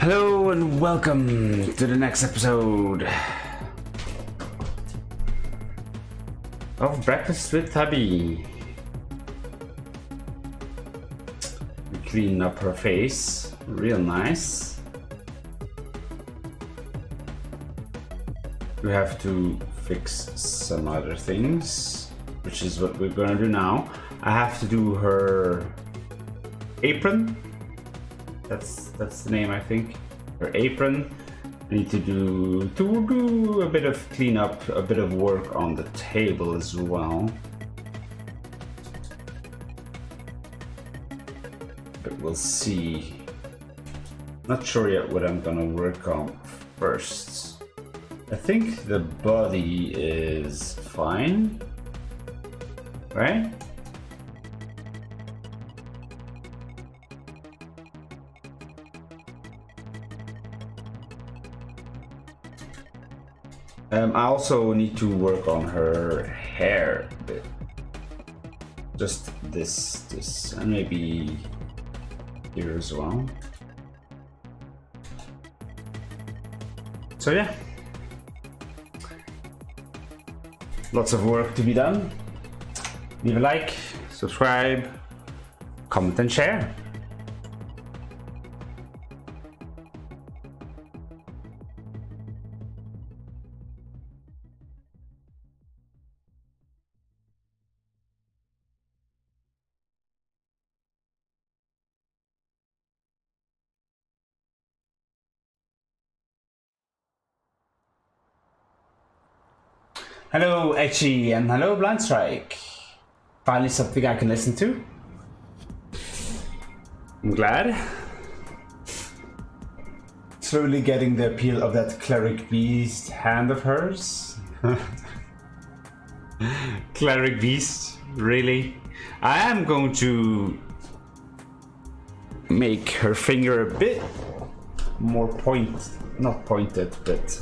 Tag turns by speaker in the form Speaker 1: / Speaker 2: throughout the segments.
Speaker 1: Hello and welcome to the next episode of Breakfast with Tabi. Clean up her face, real nice. We have to fix some other things, which is what we're gonna do now. I have to do her apron. That's the name, I think. Her apron. I need to do a bit of cleanup, a bit of work on the table as well. But we'll see. Not sure yet what I'm gonna work on first. I think the body is fine, right? I also need to work on her hair a bit. Just this, and maybe here as well. So yeah, lots of work to be done. Leave a like, subscribe, comment and share. Hello Etchy and hello Blind Strike. Finally something I can listen to. I'm glad. Slowly getting the appeal of that cleric beast hand of hers. Cleric beast, really? I am going to make her finger a bit more not pointed, but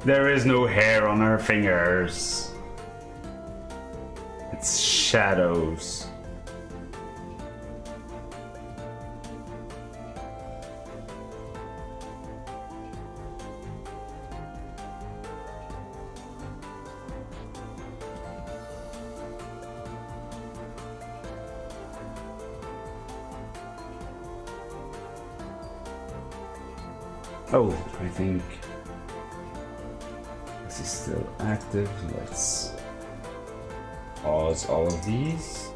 Speaker 1: there is no hair on her fingers. It's shadows. Oh, I think this is still active. Let's pause all of these.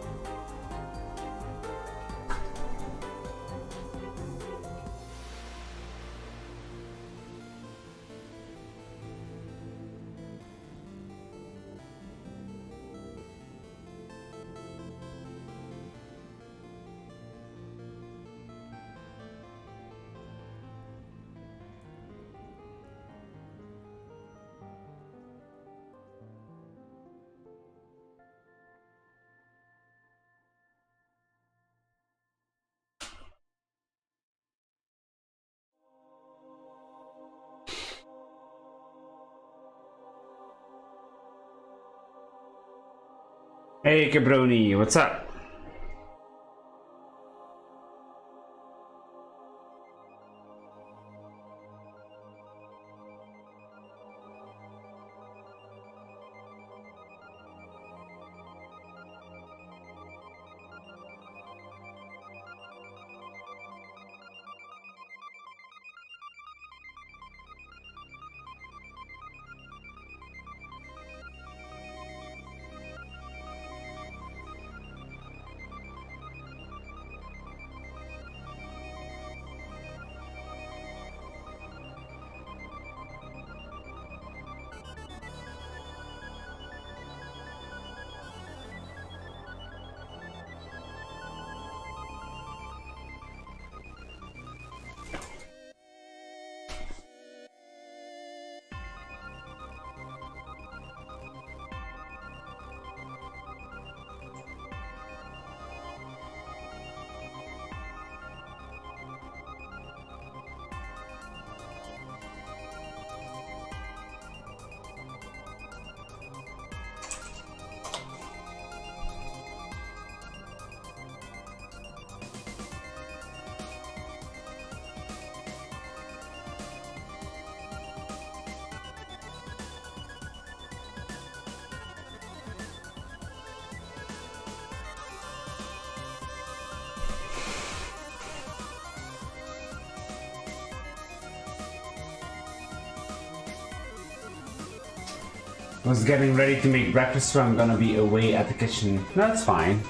Speaker 1: Hey Cabroni, what's up? I was getting ready to make breakfast, so I'm gonna be away at the kitchen. No, that's fine.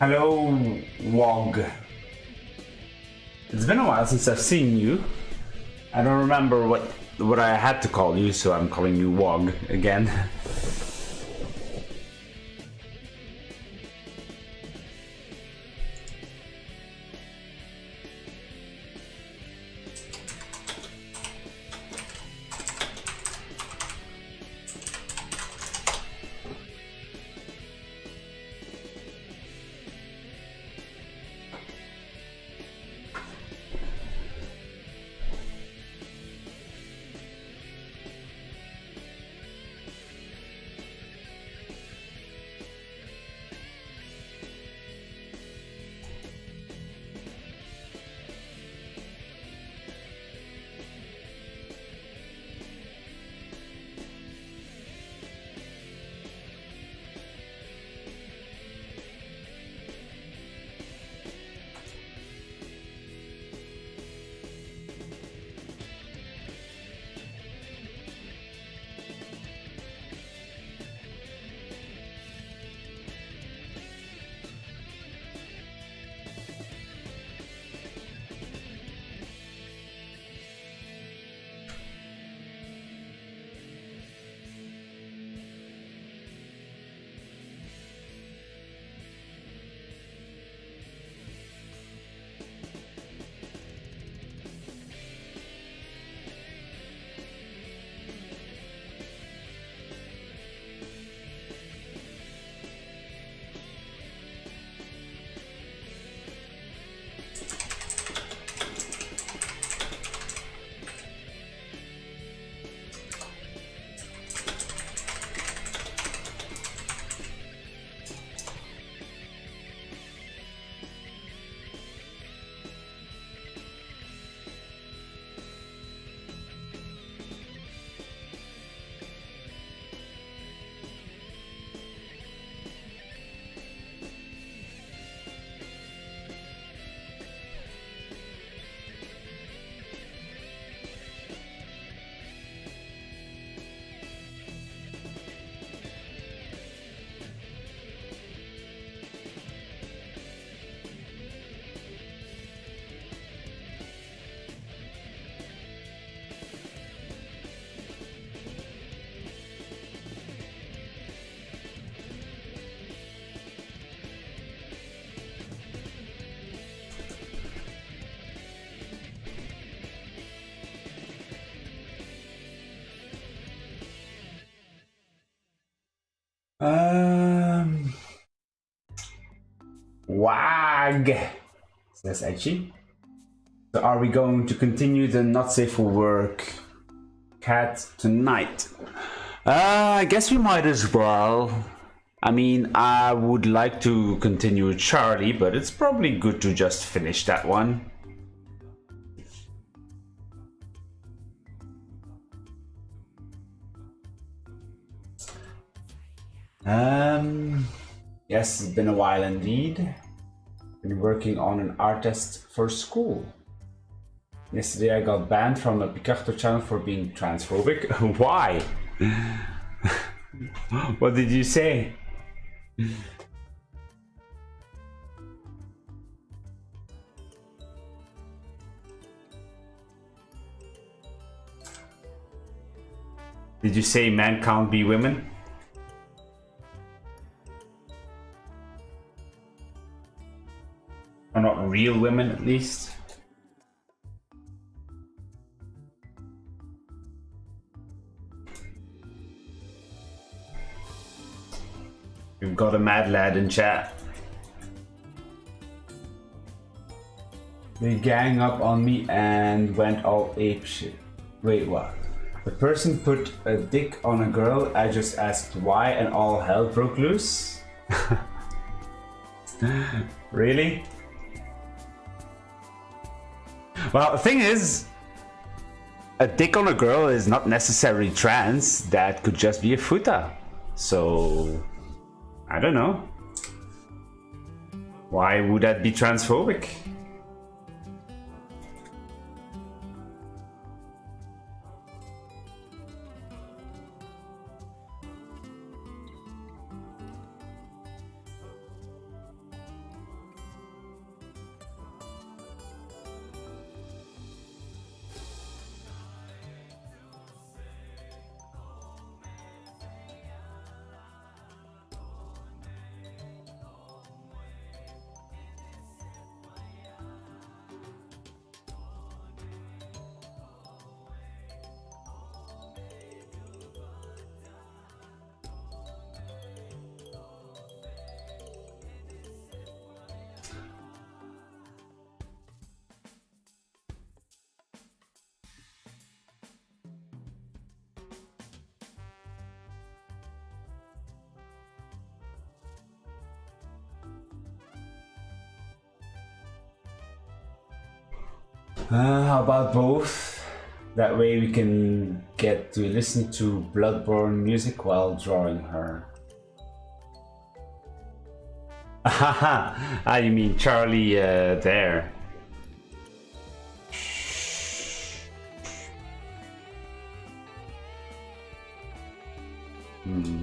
Speaker 1: Hello, Wog. It's been a while since I've seen you. I don't remember what I had to call you, so I'm calling you Wog again. Um, Wag says Edgy. So are we going to continue the not safe for work cat tonight? I guess we might as well. I mean, I would like to continue with Charlie, but it's probably good to just finish that one. Yes, it's been a while indeed. Been working on an art test for school. Yesterday I got banned from the Picarto channel for being transphobic. Why? What did you say? Did you say men can't be women? Or not real women, at least? We've got a mad lad in chat. They gang up on me and went all ape shit. Wait, what? The person put a dick on a girl, I just asked why and all hell broke loose? Really? Well, the thing is, a dick on a girl is not necessarily trans, that could just be a futa. So, I don't know. Why would that be transphobic? How about both? That way we can get to listen to Bloodborne music while drawing her. Ah, you mean Charlie there? Hmm.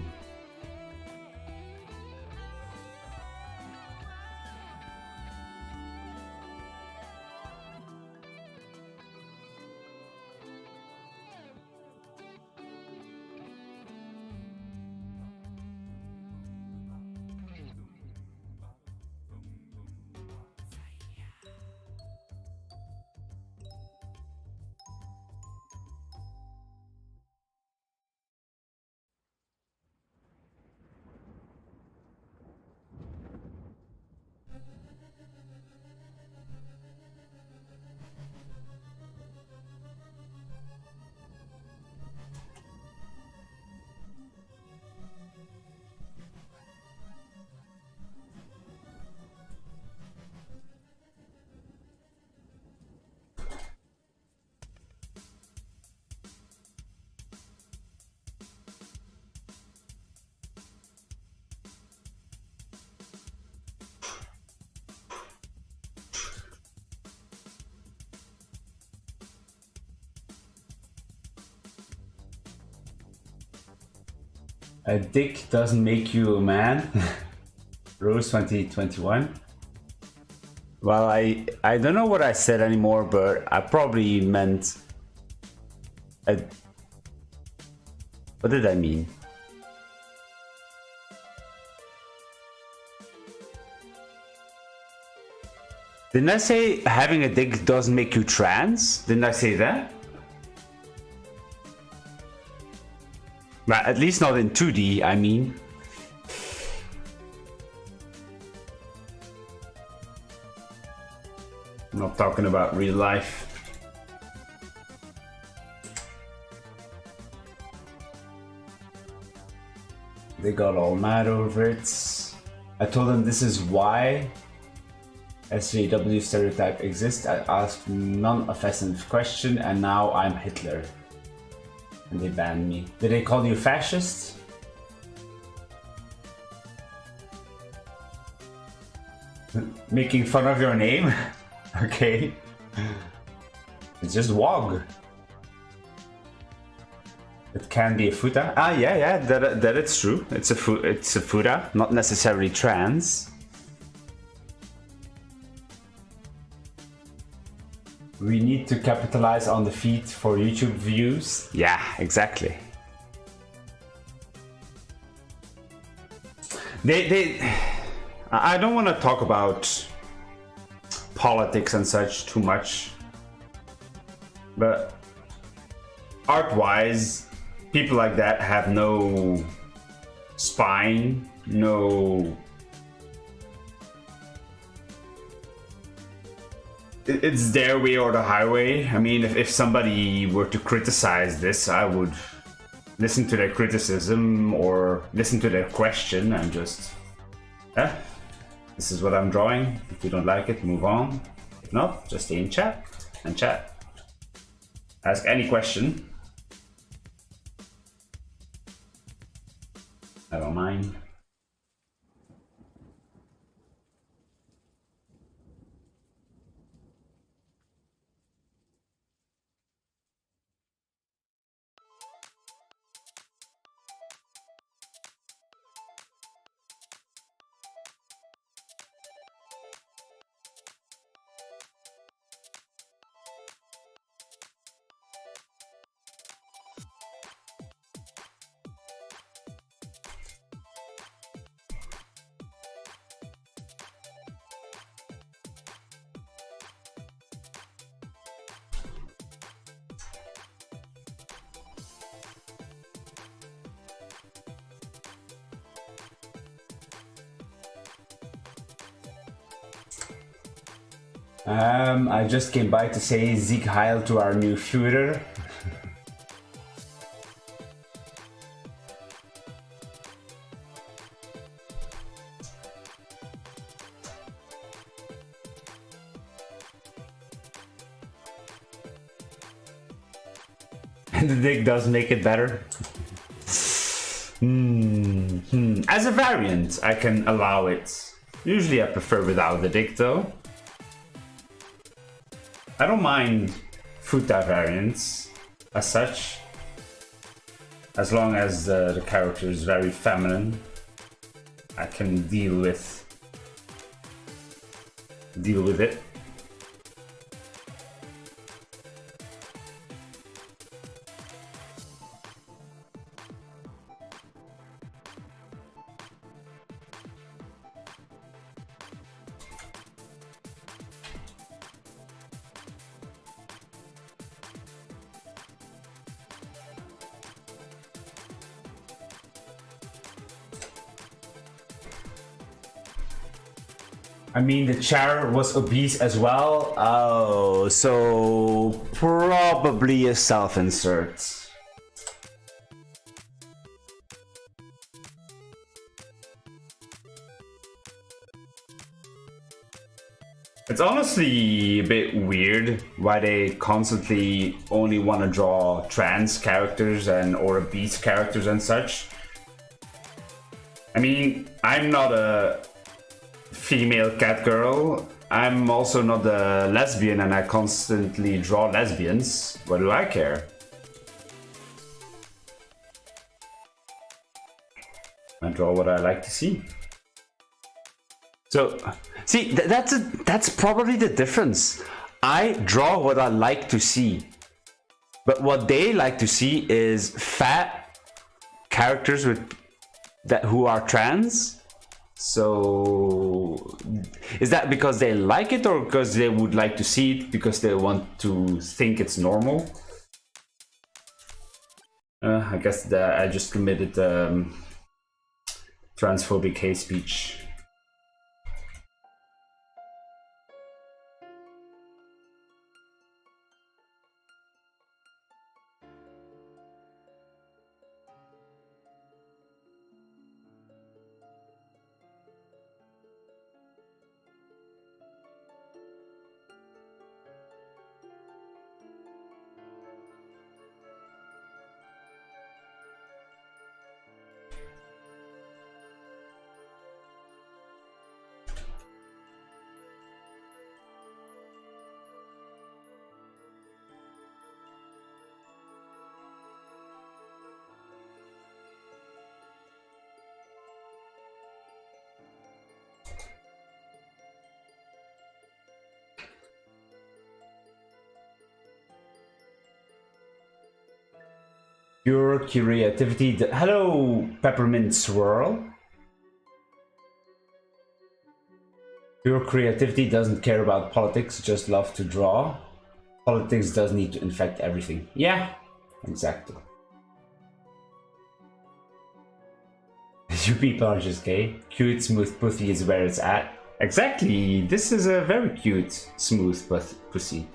Speaker 1: A dick doesn't make you a man. Rose 2021. Well, I don't know what I said anymore, but I probably meant a... What did I mean? Didn't I say having a dick doesn't make you trans? Didn't I say that? Well, at least not in 2D, I mean. not talking about real life. They got all mad over it. I told them this is why SJW stereotype exists. I asked non-offensive question and now I'm Hitler. And they banned me. Did they call you fascist? Making fun of your name? Okay. It's just WOG. It can be a futa. Ah, yeah, that it's true. It's a futa, not necessarily trans. We need to capitalize on the feed for YouTube views. Yeah, exactly. I don't want to talk about politics and such too much, but art-wise, people like that have no spine, no... It's their way or the highway. I mean, if somebody were to criticize this, I would listen to their criticism or listen to their question and just... this is what I'm drawing. If you don't like it, move on. If not, just stay in chat and chat. Ask any question. I don't mind. I just came by to say Sieg Heil to our new Führer. The dick does make it better. As a variant, I can allow it. Usually I prefer without the dick though. I don't mind futa variants as such, as long as the character is very feminine. I can deal with it. I mean, the chair was obese as well. Oh, so probably a self-insert. It's honestly a bit weird why they constantly only want to draw trans characters and or obese characters and such. I mean, I'm not a female cat girl. I'm also not a lesbian and I constantly draw lesbians. What do I care? I draw what I like to see. So, see, that's probably the difference. I draw what I like to see. But what they like to see is fat characters who are trans. So, is that because they like it or because they would like to see it because they want to think it's normal? I guess that I just committed transphobic hate speech.
Speaker 2: This
Speaker 1: Pure creativity. Hello, Peppermint Swirl. Pure creativity doesn't care about politics, just love to draw. Politics does need to infect everything. Yeah, exactly. You people are just gay. Cute, smooth pussy is where it's at. Exactly. This is a very cute, smooth pussy.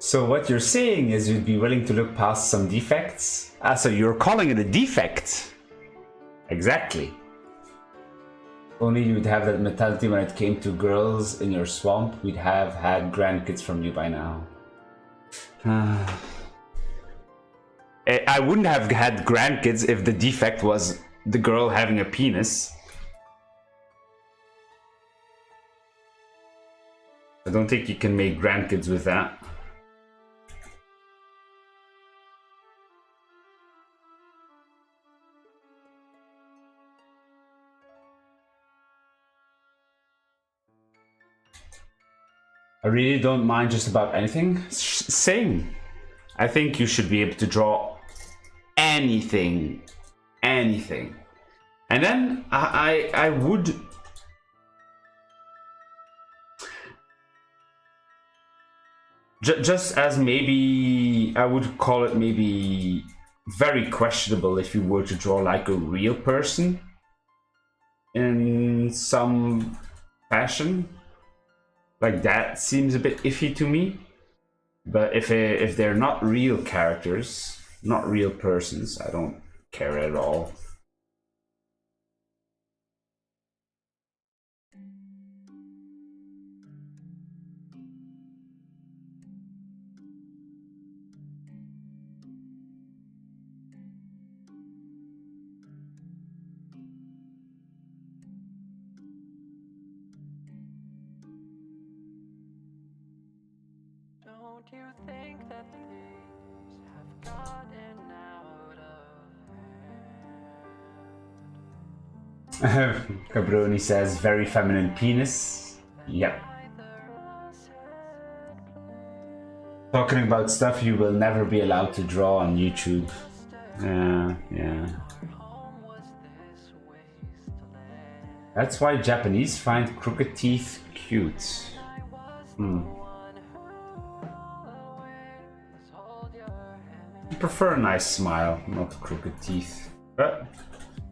Speaker 1: So what you're saying is you'd be willing to look past some defects? Ah, so you're calling it a defect? Exactly. Only you'd have that mentality when it came to girls in your swamp. We'd have had grandkids from you by now. I wouldn't have had grandkids if the defect was the girl having a penis. I don't think you can make grandkids with that. I really don't mind just about anything. Same. I think you should be able to draw anything. Anything. And then I would... Just as maybe... I would call it maybe very questionable if you were to draw like a real person in some fashion. Like that seems a bit iffy to me. But if they're not real characters, not real persons, I don't care at all.
Speaker 2: Don't you think that things have gotten out of hand?
Speaker 1: Cabroni says very feminine penis. Yep. Talking about stuff you will never be allowed to draw on YouTube. Yeah. That's why Japanese find crooked teeth cute. I prefer a nice smile, not crooked teeth. But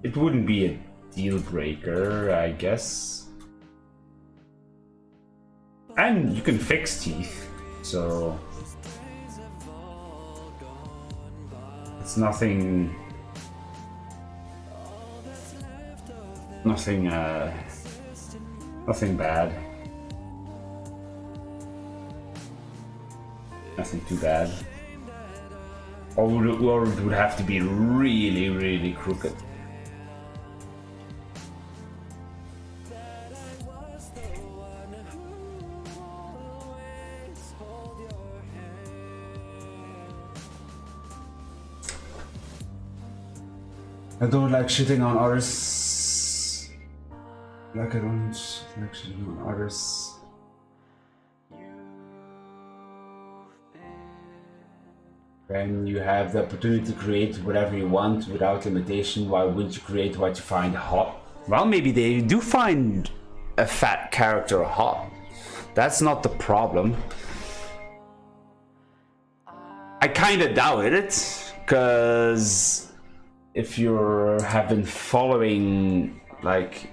Speaker 1: it wouldn't be a deal breaker, I guess. And you can fix teeth, so it's nothing bad. Nothing too bad. Or it would have to be really, really crooked. I don't like shitting on others. Like I don't like shitting on others. When you have the opportunity to create whatever you want without limitation, why wouldn't you create what you find hot? Well, maybe they do find a fat character hot. That's not the problem. I kinda doubt it, because if you have been following like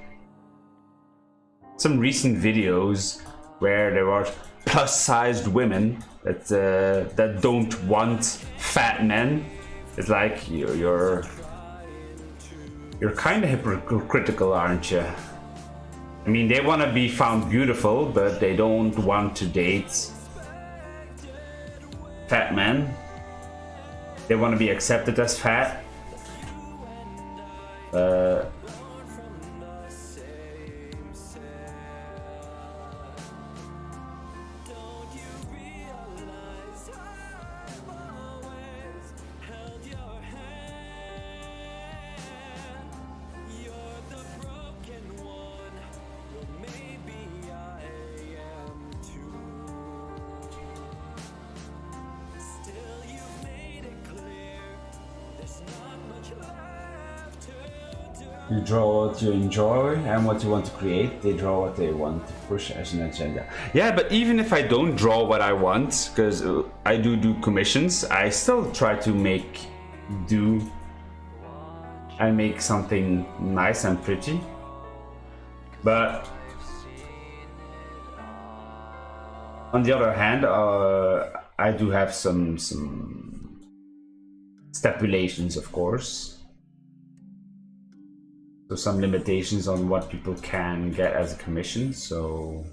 Speaker 1: some recent videos where there are plus-sized women that don't want fat men, it's like you're kind of hypocritical, aren't you? I mean, they want to be found beautiful, but they don't want to date fat men. They want to be accepted as fat. You draw what you enjoy and what you want to create. They draw what they want to push as an agenda. Yeah, but even if I don't draw what I want, because I do commissions, I still try to make something nice and pretty. But on the other hand, I do have some stipulations, of course. So some limitations on what people can get as a commission, so...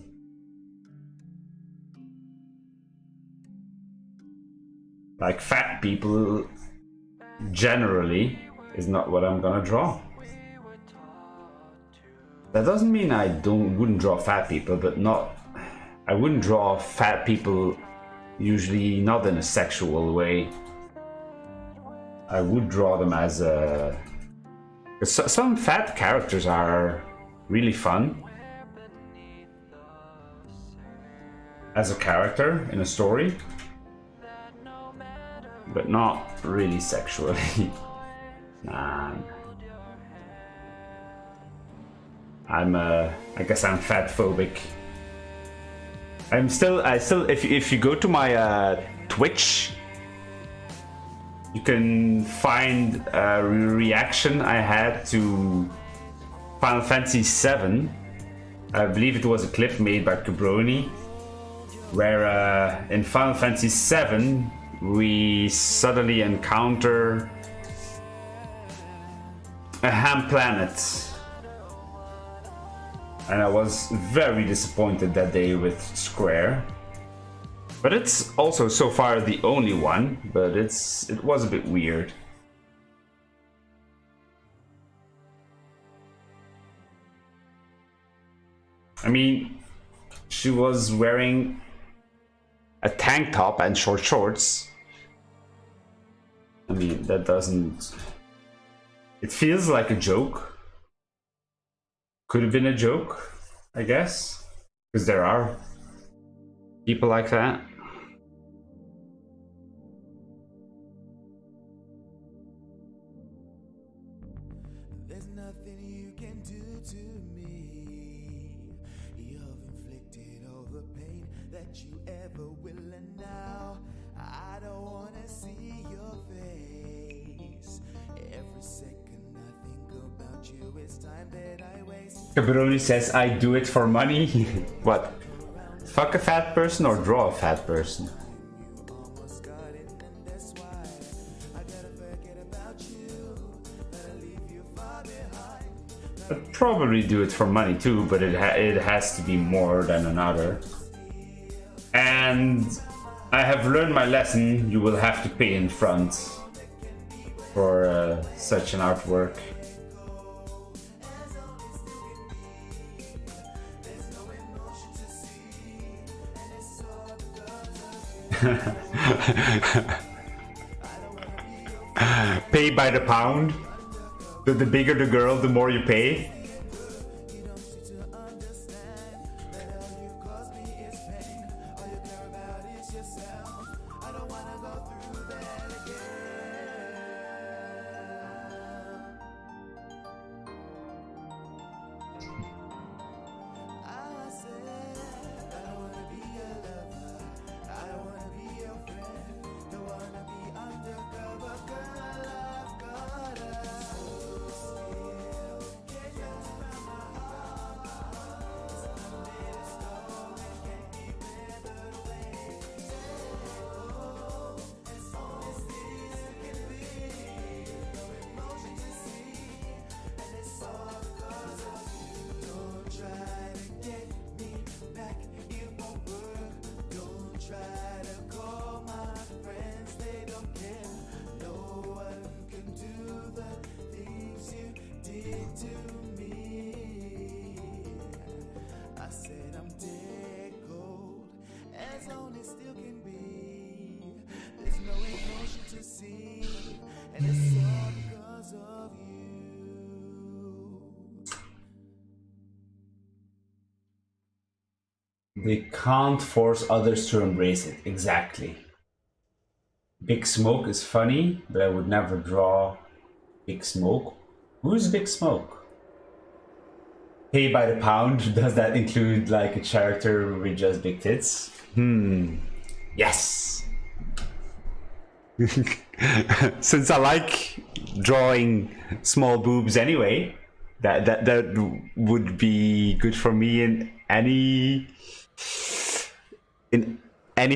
Speaker 1: Like fat people, generally, is not what I'm gonna draw. That doesn't mean I wouldn't draw fat people, but I wouldn't draw fat people usually not in a sexual way. I would draw them as a... Some fat characters are really fun as a character in a story, but not really sexually. Nah. I guess I'm fat phobic. If you go to my Twitch, you can find a reaction I had to Final Fantasy VII. I believe it was a clip made by Cabroni, where in Final Fantasy VII we suddenly encounter a ham planet. And I was very disappointed that day with Square. But it's also so far the only one, but it was a bit weird. I mean, she was wearing a tank top and short shorts. I mean, that doesn't... It feels like a joke. Could have been a joke, I guess. Because there are people like that.
Speaker 3: There's nothing you can do to me. You've inflicted all the pain that you ever will, and now I don't wanna see your face. Every second I think about you, it's time that I waste.
Speaker 1: Cabroni says I do it for money. What? Fuck a fat person or draw a fat person? I'd probably do it for money too, but it has to be more than another. And I have learned my lesson. You will have to pay in front for such an artwork. Pay by the pound. The bigger the girl, the more you pay. They can't force others to embrace it. Exactly. Big Smoke is funny, but I would never draw Big Smoke. Who's Big Smoke? Pay by the pound, does that include like a character with just big tits? Yes. Since I like drawing small boobs anyway, that would be good for me in any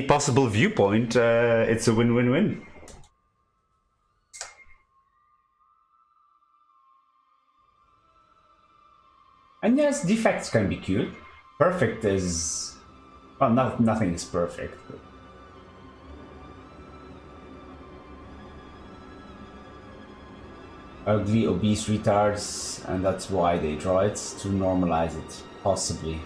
Speaker 1: possible viewpoint. It's a win-win-win. And yes, defects can be cute. Perfect is... well, nothing is perfect. But... ugly, obese retards, and that's why they draw it, to normalize it, possibly.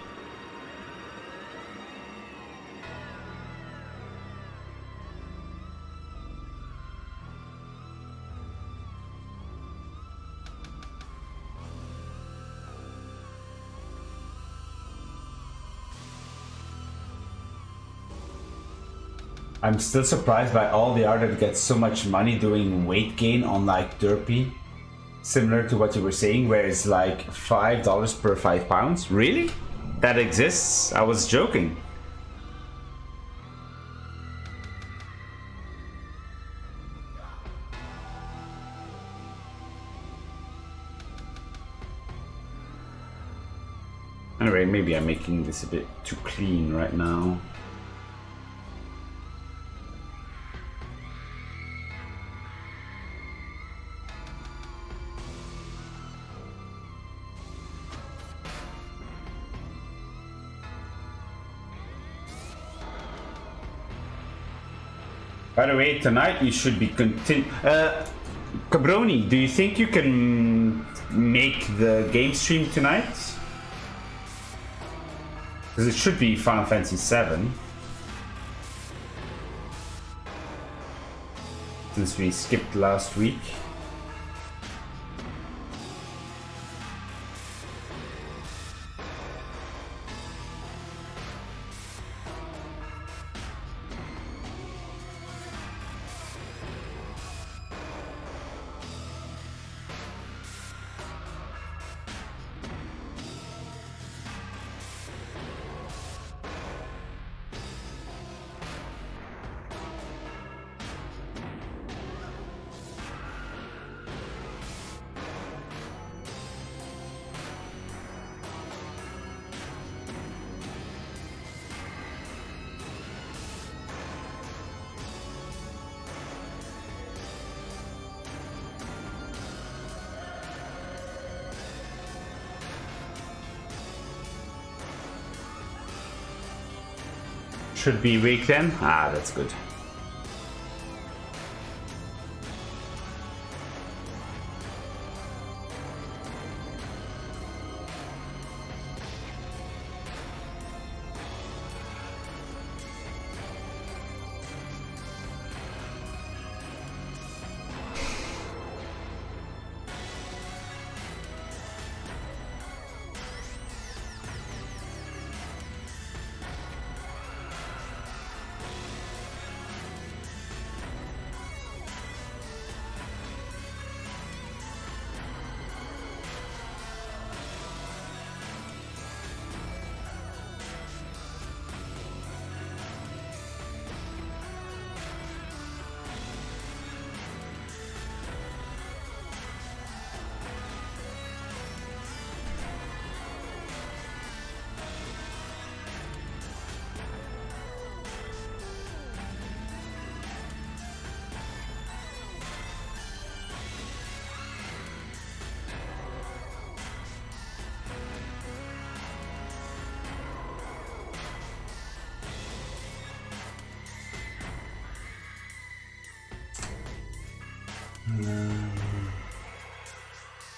Speaker 1: I'm still surprised by all the art that gets so much money doing weight gain on like Derpy. Similar to what you were saying, where it's like $5 per 5 pounds. Really? That exists? I was joking. Anyway, maybe I'm making this a bit too clean right now. By the way, tonight you should be Cabroni, do you think you can make the game stream tonight? Because it should be Final Fantasy VII. Since we skipped last week. Should be weak then. Ah, that's good.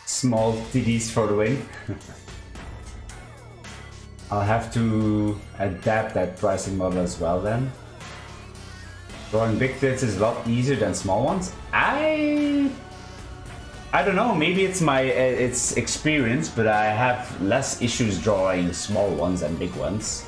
Speaker 1: Small TDs for the win. I'll have to adapt that pricing model as well then. Drawing big tits is a lot easier than small ones. I don't know, maybe it's my it's experience, but I have less issues drawing small ones than big ones.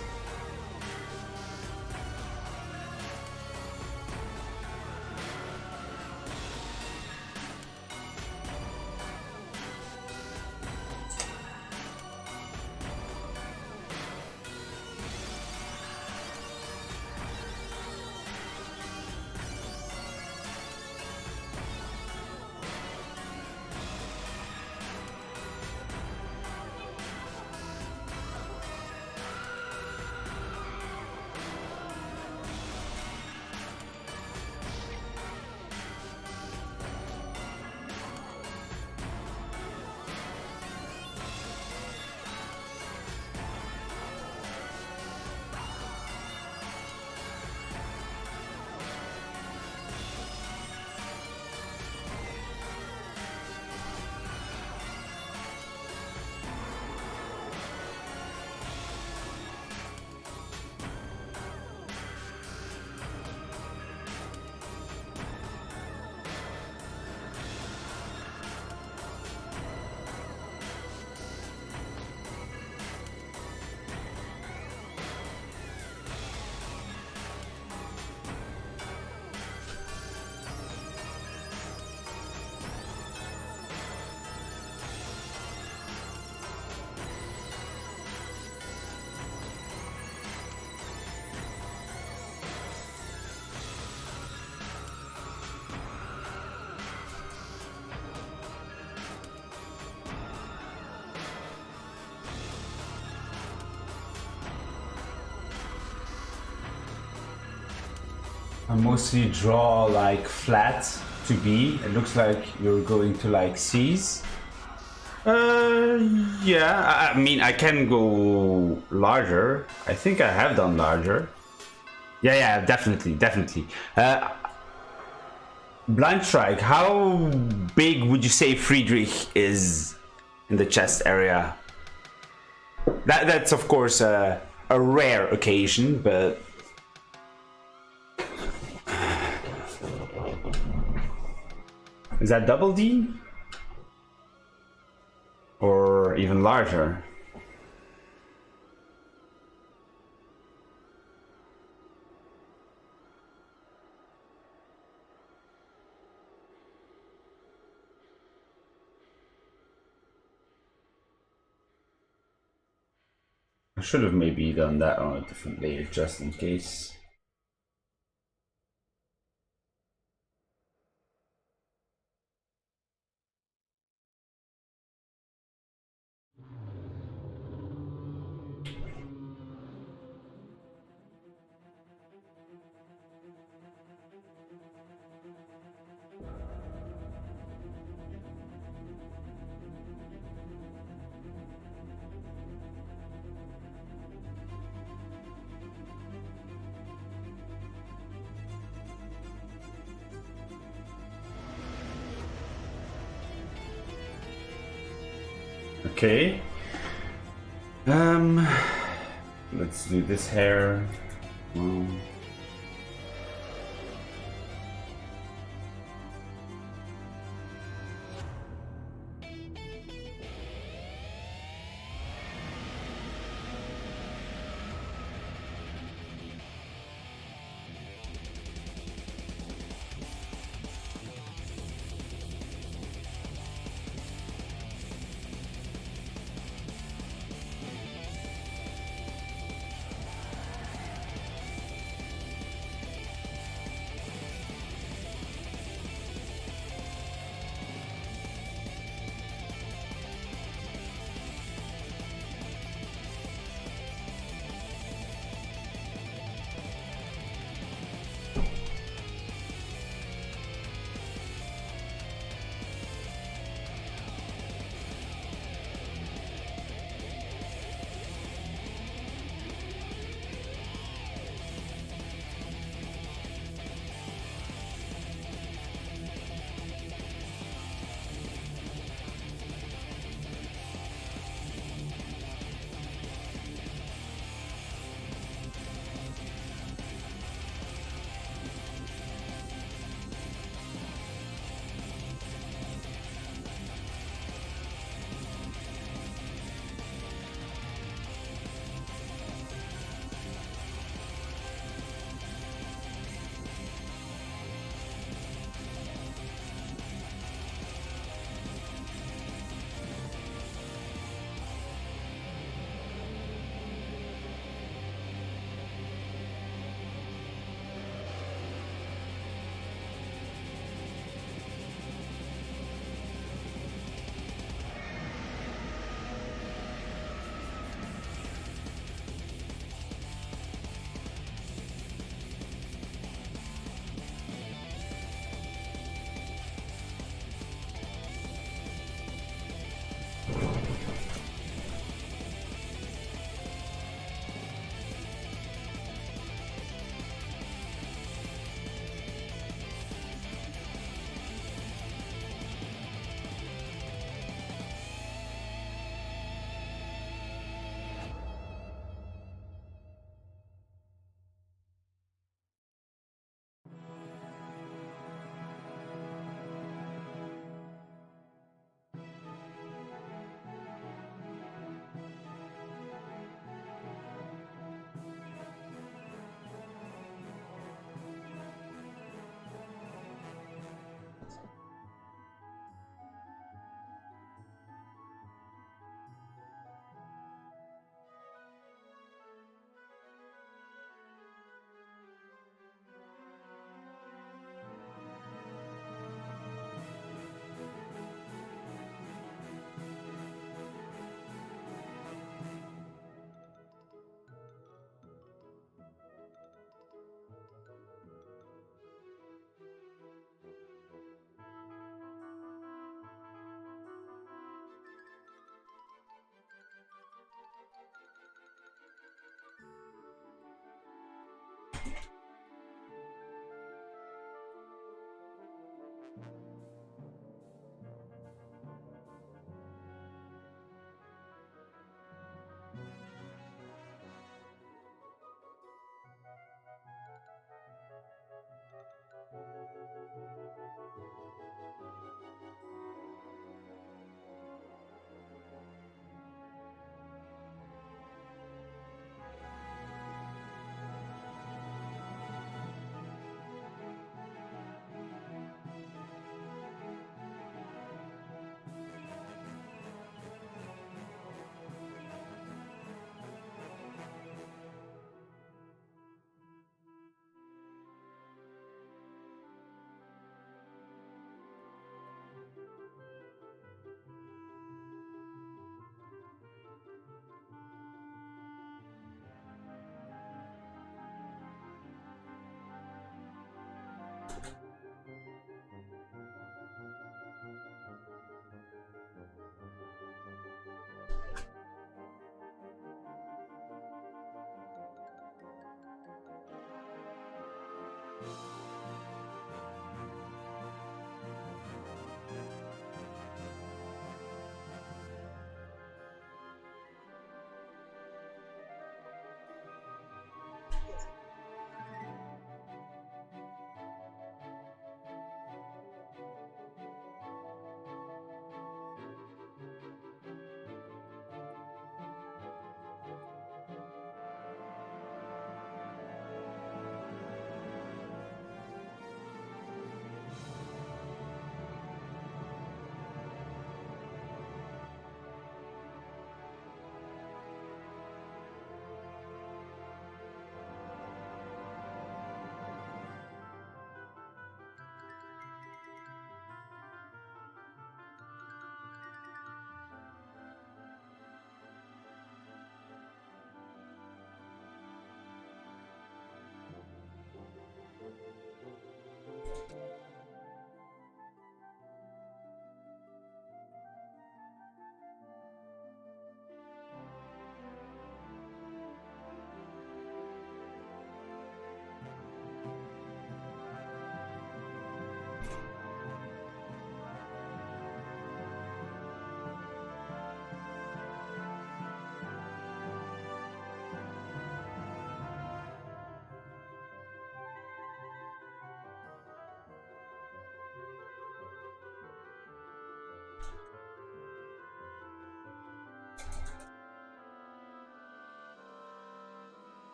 Speaker 1: I mostly draw like flat to B. It looks like you're going to like C's. Yeah, I mean, I can go larger. I think I have done larger. Yeah, definitely. Blind strike, how big would you say Friedrich is in the chest area? That's of course a rare occasion, but... Is that double D? Or even larger? I should have maybe done that on a different layer just in case. Okay. Let's do this hair.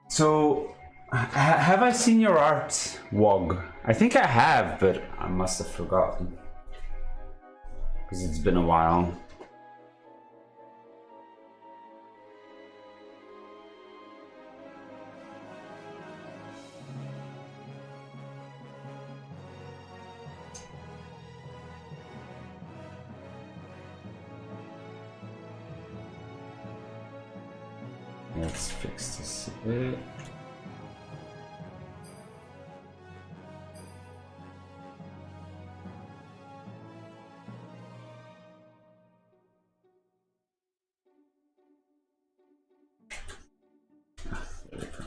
Speaker 1: So, have I seen your art, Wog? I think I have, but I must have forgotten. Because it's been a while. Let's fix this a bit. There we go.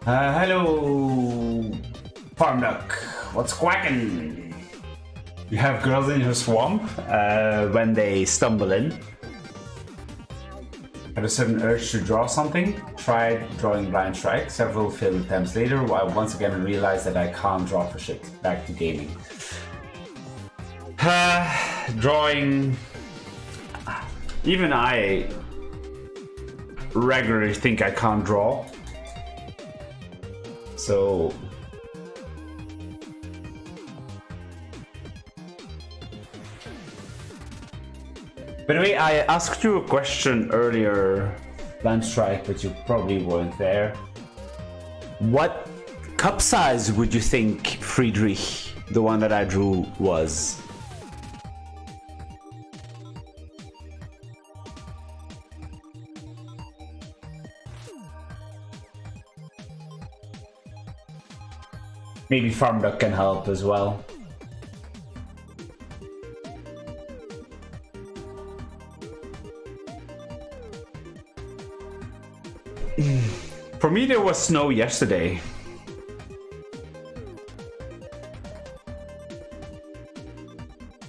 Speaker 1: Hello, farm duck. What's quacking? You have girls in your swamp when they stumble in. Had a sudden urge to draw something. Tried drawing blind strike. Several failed attempts later, I once again realized that I can't draw for shit. Back to gaming. Drawing. Even I regularly think I can't draw. So. By the way, I asked you a question earlier, Blind Strike, but you probably weren't there. What cup size would you think Friedrich, the one that I drew, was? Maybe Farm Duck can help as well. For me, there was snow yesterday.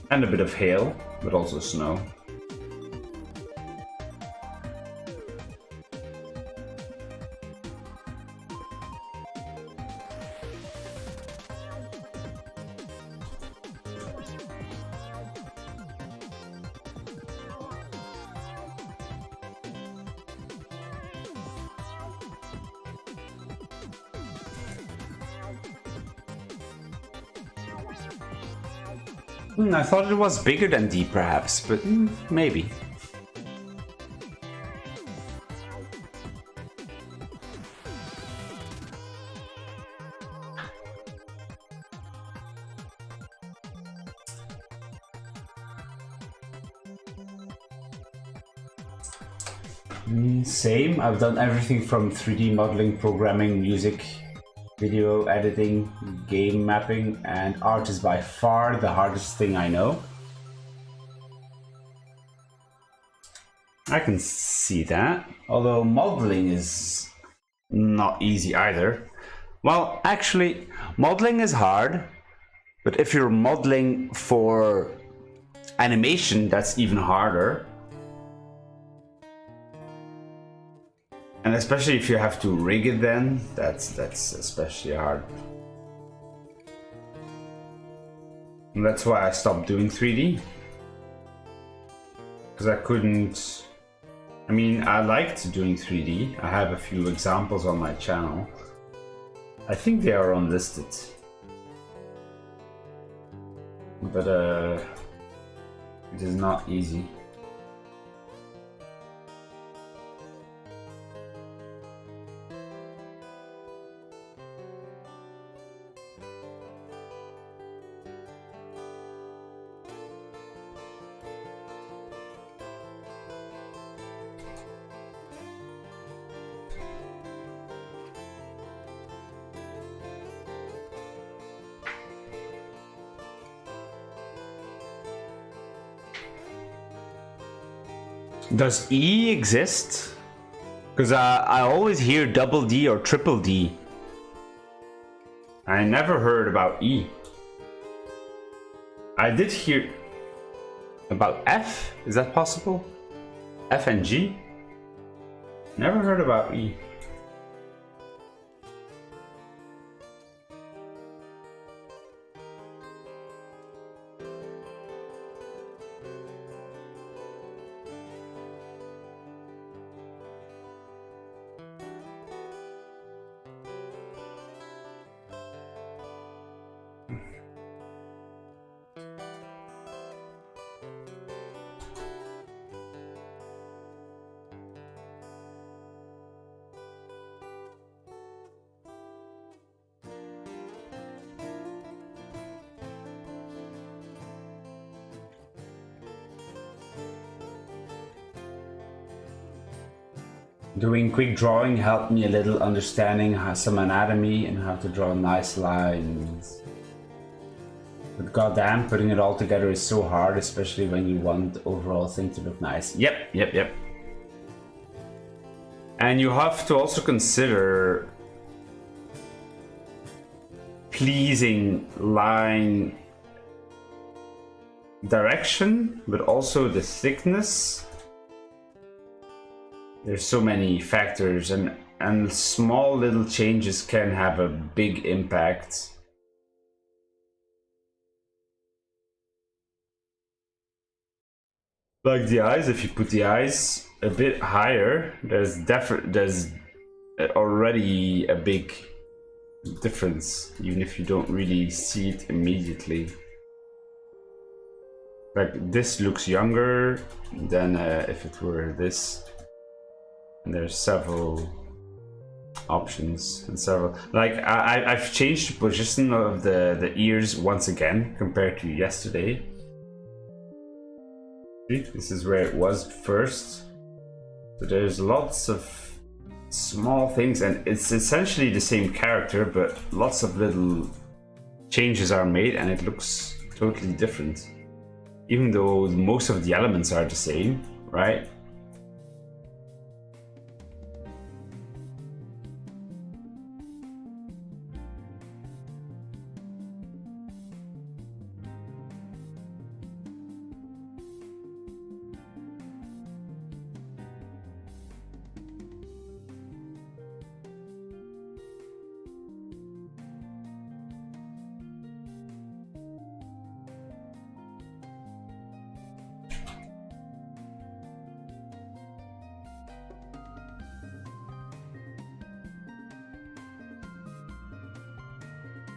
Speaker 1: And a bit of hail, but also snow. I thought it was bigger than D perhaps, but maybe. Same, I've done everything from 3D modeling, programming, music, video editing, game mapping, and art is by far the hardest thing I know. I can see that, although modeling is not easy either. Well, actually, modeling is hard, but if you're modeling for animation, that's even harder. And especially if you have to rig it then, that's especially hard. And that's why I stopped doing 3D. Because I couldn't... I mean, I liked doing 3D. I have a few examples on my channel. I think they are unlisted. But it is not easy. Does E exist? Because I always hear double D or triple D. I never heard about E. I did hear about F. Is that possible? F and G? Never heard about E. Doing quick drawing helped me a little understanding some anatomy and how to draw nice lines. But goddamn, putting it all together is so hard, especially when you want the overall thing to look nice. Yep. And you have to also consider pleasing line direction, but also the thickness. There's so many factors, and small little changes can have a big impact. Like the eyes, if you put the eyes a bit higher, there's already a big difference, even if you don't really see it immediately. Like this looks younger than if it were this. And there's several options and several. Like I've changed the position of the ears once again compared to yesterday. See, this is where it was first. So there's lots of small things, and it's essentially the same character, but lots of little changes are made, and it looks totally different. Even though most of the elements are the same, right?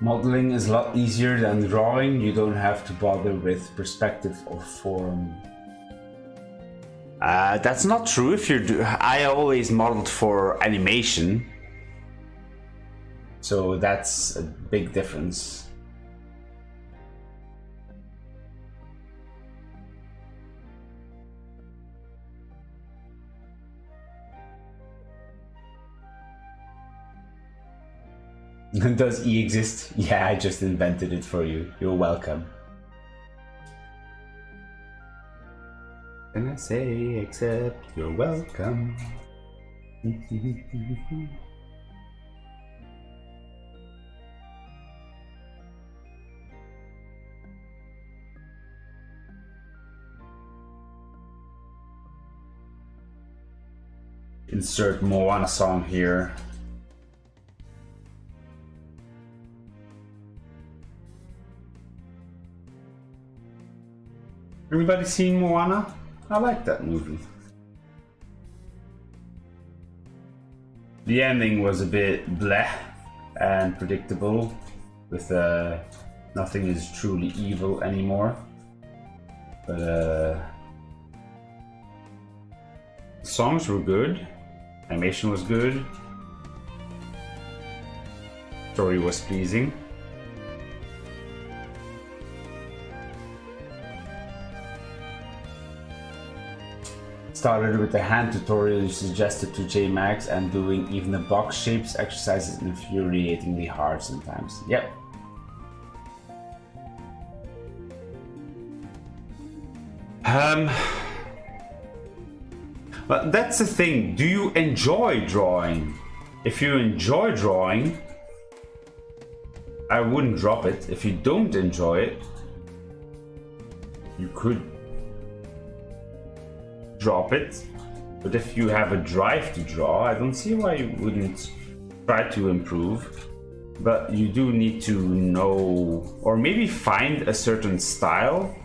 Speaker 1: Modeling is a lot easier than drawing. You don't have to bother with perspective or form. That's not true. If I always modeled for animation, so that's a big difference. Does E exist? Yeah, I just invented it for you. You're welcome. Can I say except you're welcome? Insert Moana song here. Everybody seen Moana? I like that movie. The ending was a bit bleh and predictable, with nothing is truly evil anymore. But the songs were good, animation was good, story was pleasing. Started with the hand tutorial you suggested to J-Max, and doing even the box shapes exercises infuriatingly hard sometimes. Yep. But that's the thing. Do you enjoy drawing? If you enjoy drawing, I wouldn't drop it. If you don't enjoy it, you could drop it. But if you have a drive to draw, I don't see why you wouldn't try to improve. But you do need to know, or maybe find a certain style.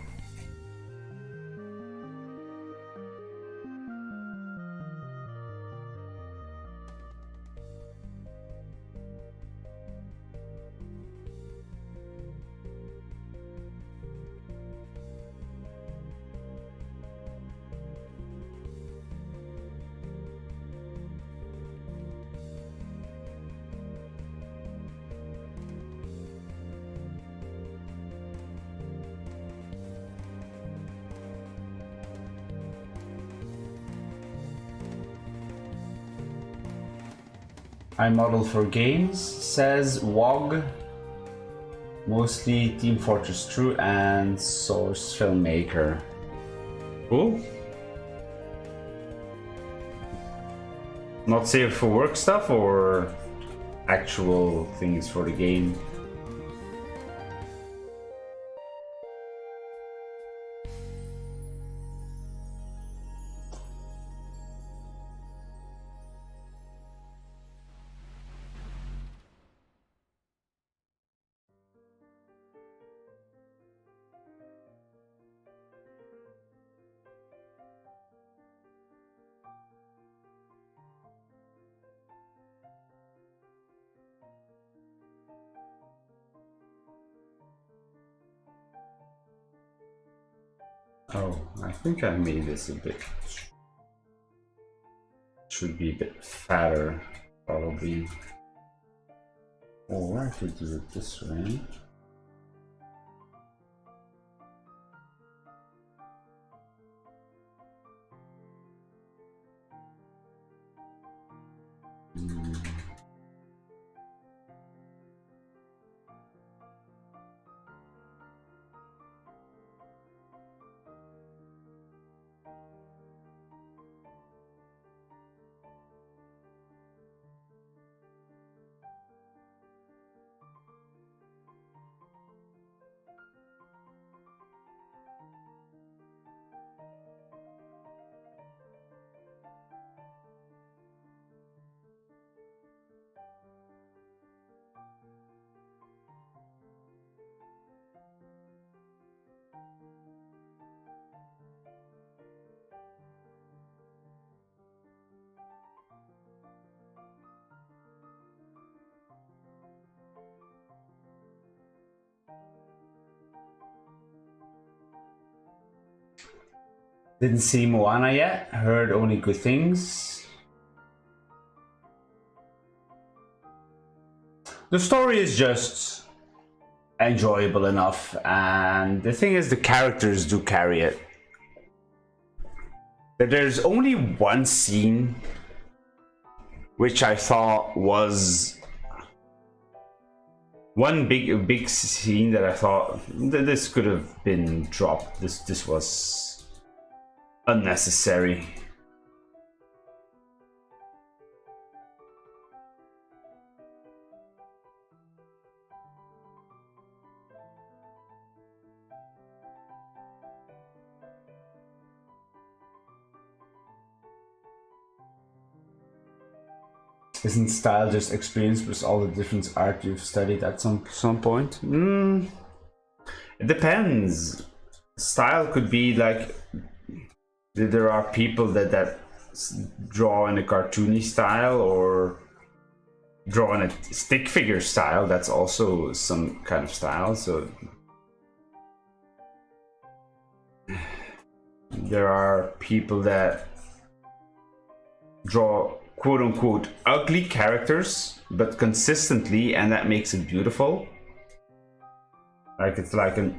Speaker 1: I model for games, says WOG. Mostly Team Fortress True and Source Filmmaker. Cool. Not safe for work stuff or actual things for the game? Oh, I think I made this a bit. Should be a bit fatter, probably. Or I could do it this way. Didn't see Moana yet, heard only good things. The story is just enjoyable enough, and the thing is the characters do carry it. There's only one scene which I thought was one big scene that I thought that this could have been dropped. This was unnecessary. Isn't style just experience with all the different art you've studied at some point? It depends. Style could be like there are people that draw in a cartoony style or draw in a stick figure style. That's also some kind of style. So there are people that draw quote unquote ugly characters but consistently, and that makes it beautiful. Like it's like an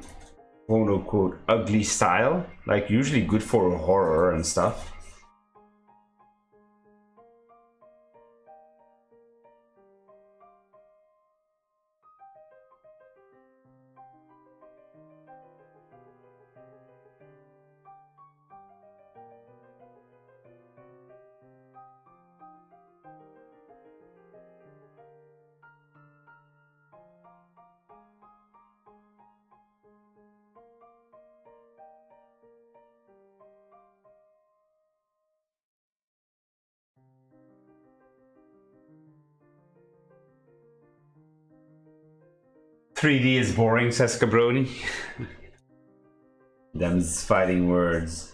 Speaker 1: quote unquote ugly style, like usually good for horror and stuff. "3D is boring," says Cabroni. Them's fighting words.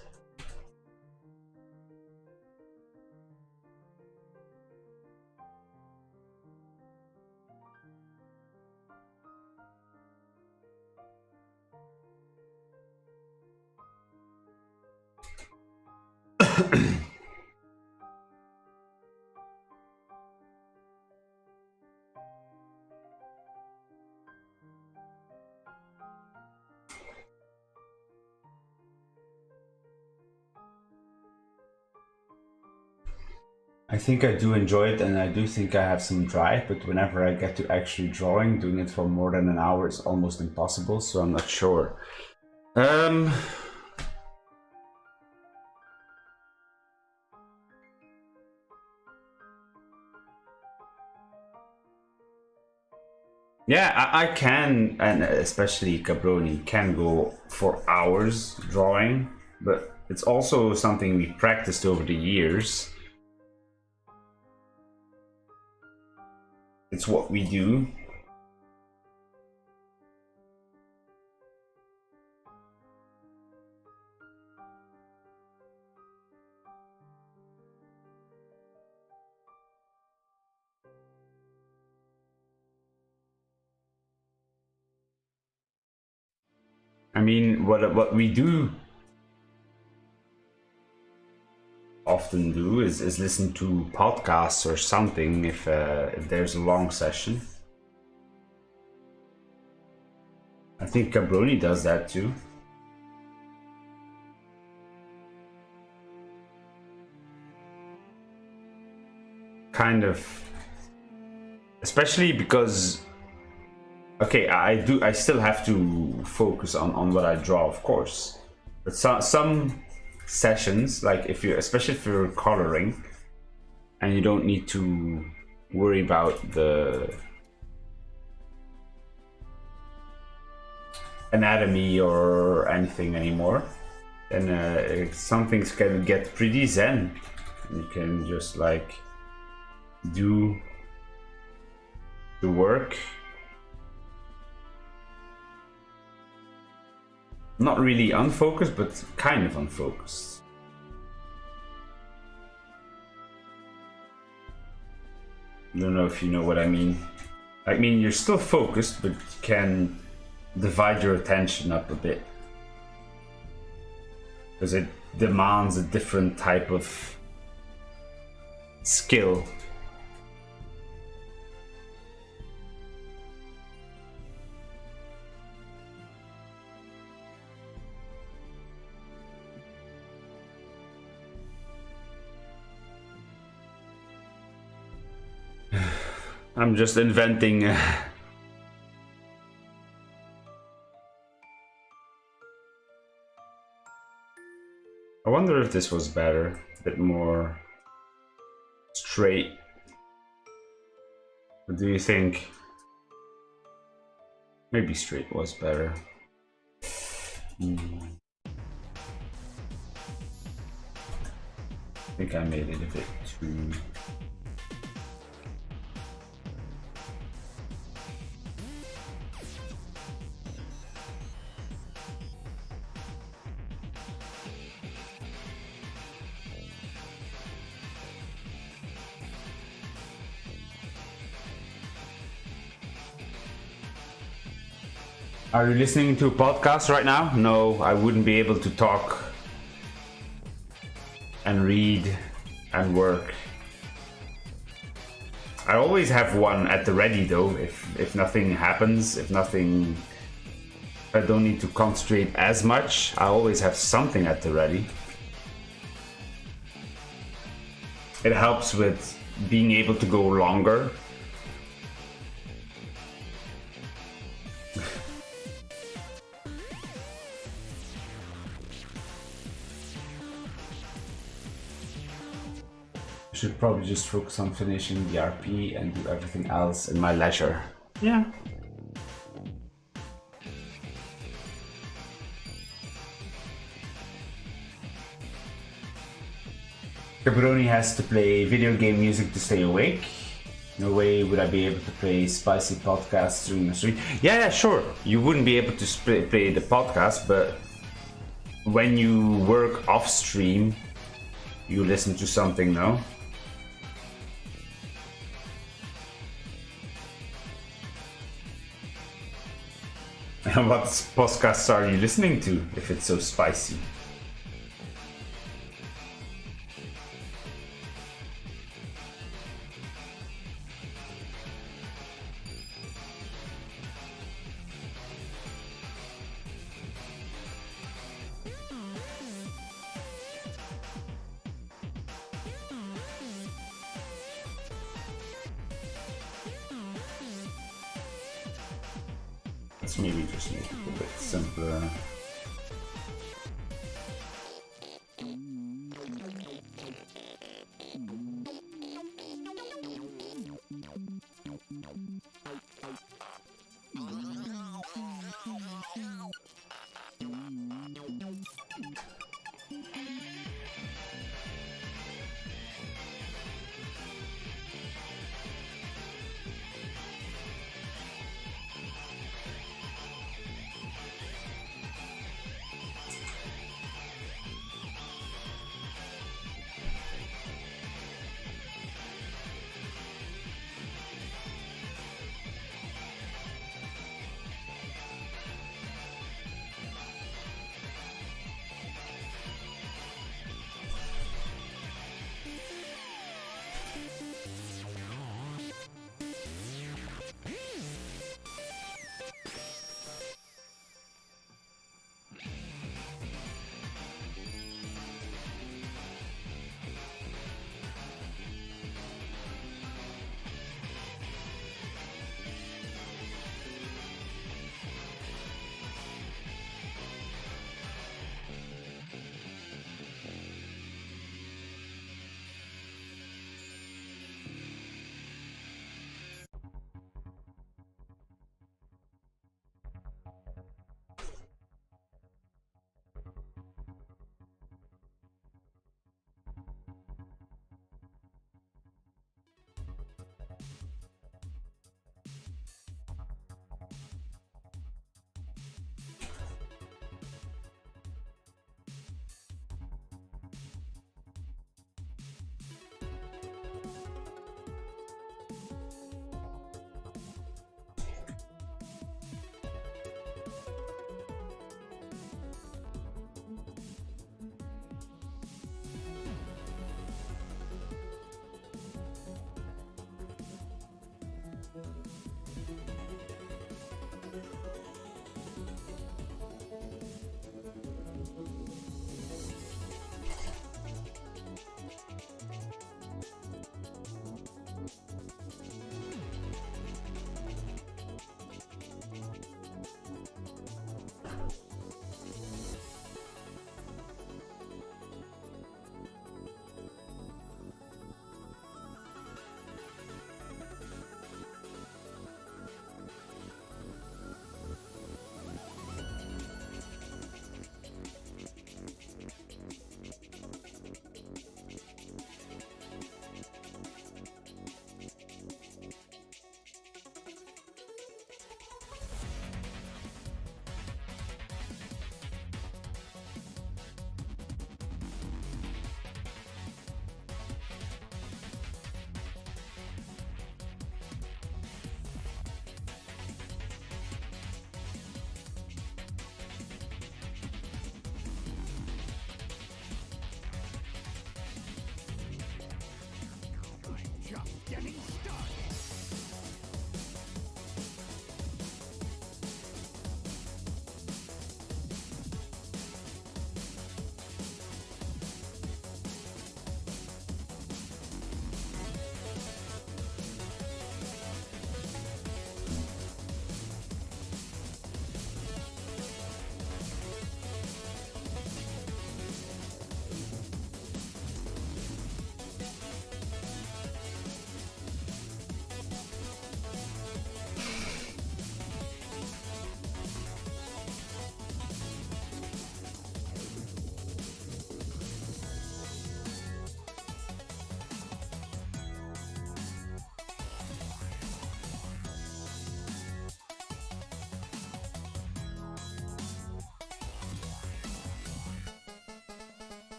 Speaker 1: I think I do enjoy it, and I do think I have some drive, but whenever I get to actually drawing, doing it for more than an hour is almost impossible, so I'm not sure. Yeah, I can, and especially Cabroni can go for hours drawing, but it's also something we practiced over the years. It's what we do. I mean, what we do often do is listen to podcasts or something if there's a long session. I think Cabroni does that too. Kind of, especially because, okay, I still have to focus on what I draw, of course, but some sessions, like especially if you're coloring and you don't need to worry about the anatomy or anything anymore, then some things can get pretty zen. You can just like do the work, not really unfocused, but kind of unfocused. I don't know if you know what I mean. I mean, you're still focused, but you can divide your attention up a bit, because it demands a different type of skill. I'm just inventing. I wonder if this was better, a bit more straight. What do you think? Maybe straight was better. I think I made it a bit too... Are you listening to a podcast right now? No, I wouldn't be able to talk and read and work. I always have one at the ready though, if nothing happens, if I don't need to concentrate as much, I always have something at the ready. It helps with being able to go longer. Should probably just focus on finishing the RP and do everything else in my leisure. Yeah. Cabroni has to play video game music to stay awake. No way would I be able to play spicy podcasts during the stream. Yeah, sure. You wouldn't be able to play the podcast, but when you work off stream, you listen to something, no? What podcasts are you listening to if it's so spicy? Let's maybe just make it a bit simpler.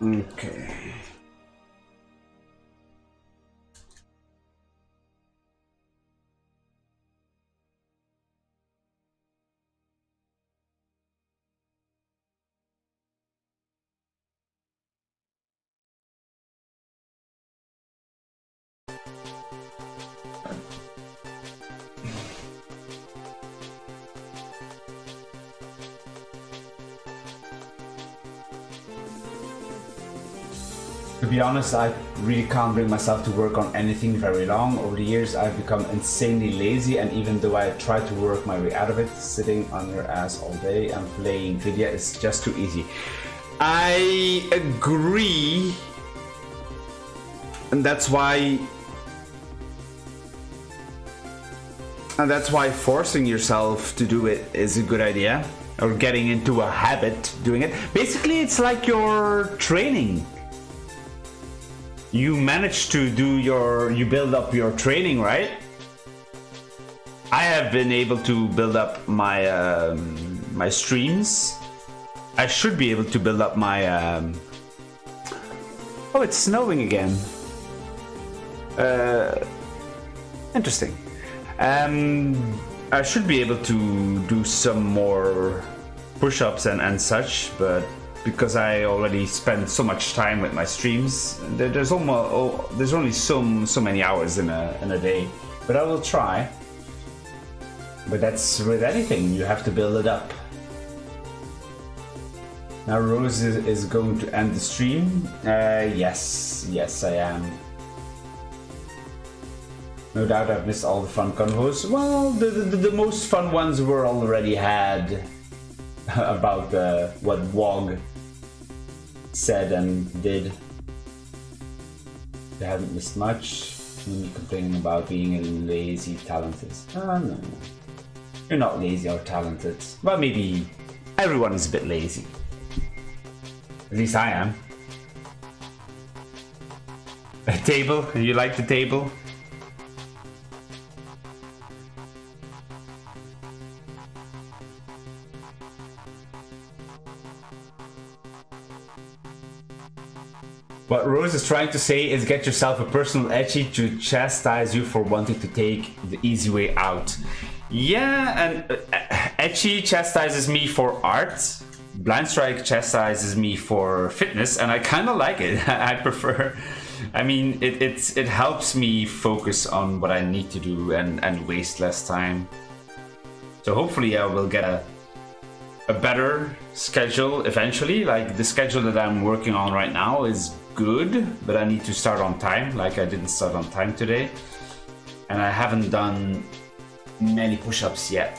Speaker 1: Okay. To be honest, I really can't bring myself to work on anything very long. Over the years, I've become insanely lazy, and even though I try to work my way out of it, sitting on your ass all day and playing video is just too easy. I agree, and that's why forcing yourself to do it is a good idea, or getting into a habit doing it. Basically, it's like your training. You manage to do you build up your training, right? I have been able to build up my my streams. I should be able to build up my oh, it's snowing again. Interesting. I should be able to do some more push-ups and such, but because I already spend so much time with my streams, there's only so many hours in a day. But I will try. But that's with anything, you have to build it up. Now Rose is going to end the stream. Yes I am. No doubt I've missed all the fun convos. Well, the most fun ones were already had about what Wog said and did. I haven't missed much. Me complaining about being a lazy talented. No. You're not lazy or talented. Well, maybe everyone is a bit lazy. At least I am. A table? You like the table? What Rose is trying to say is get yourself a personal Etchy to chastise you for wanting to take the easy way out. Yeah, and Etchy chastises me for art. Blind Strike chastises me for fitness, and I kind of like it. I prefer. I mean, it helps me focus on what I need to do and waste less time. So hopefully I will get a better schedule eventually. Like the schedule that I'm working on right now is good, but I need to start on time. Like I didn't start on time today, and I haven't done many push-ups yet.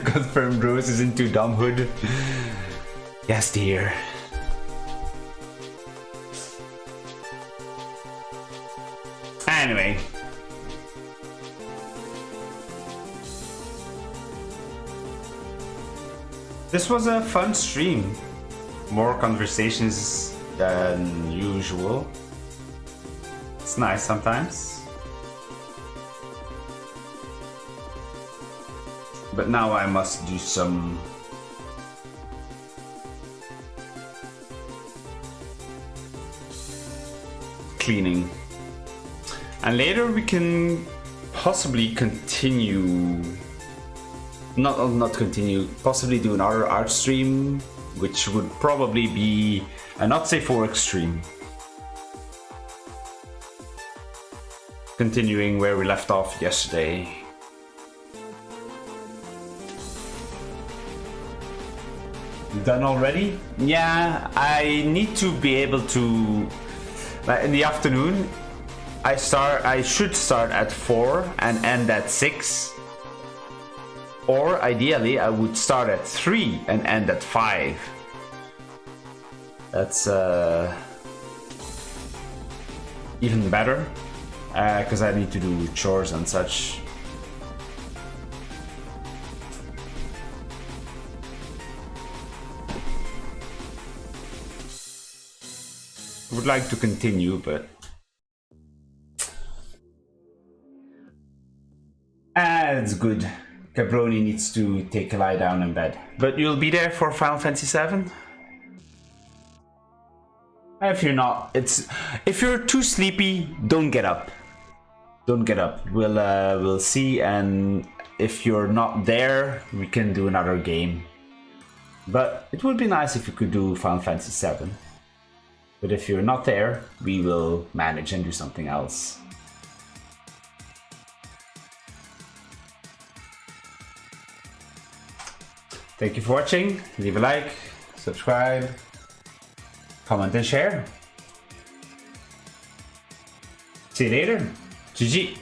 Speaker 1: Confirmed Rose is into dumbhood. Yes, dear. Anyway. This was a fun stream. More conversations than usual. It's nice sometimes. But now I must do some cleaning. And later we can possibly continue, not continue, possibly do another art stream, which would probably be a not safe for work stream. Continuing where we left off yesterday. Done already? Yeah, I need to be able to, like in the afternoon, I should start at 4 and end at 6. Or ideally I would start at 3 and end at 5. That's even better, because I need to do chores and such. would like to continue, but it's good. Cabroni needs to take a lie down in bed. But you'll be there for Final Fantasy VII? If you're not, if you're too sleepy, don't get up. Don't get up. We'll see, and if you're not there, we can do another game. But it would be nice if you could do Final Fantasy VII. But if you're not there, we will manage and do something else. Thank you for watching. Leave a like, subscribe, comment and share. See you later. GG.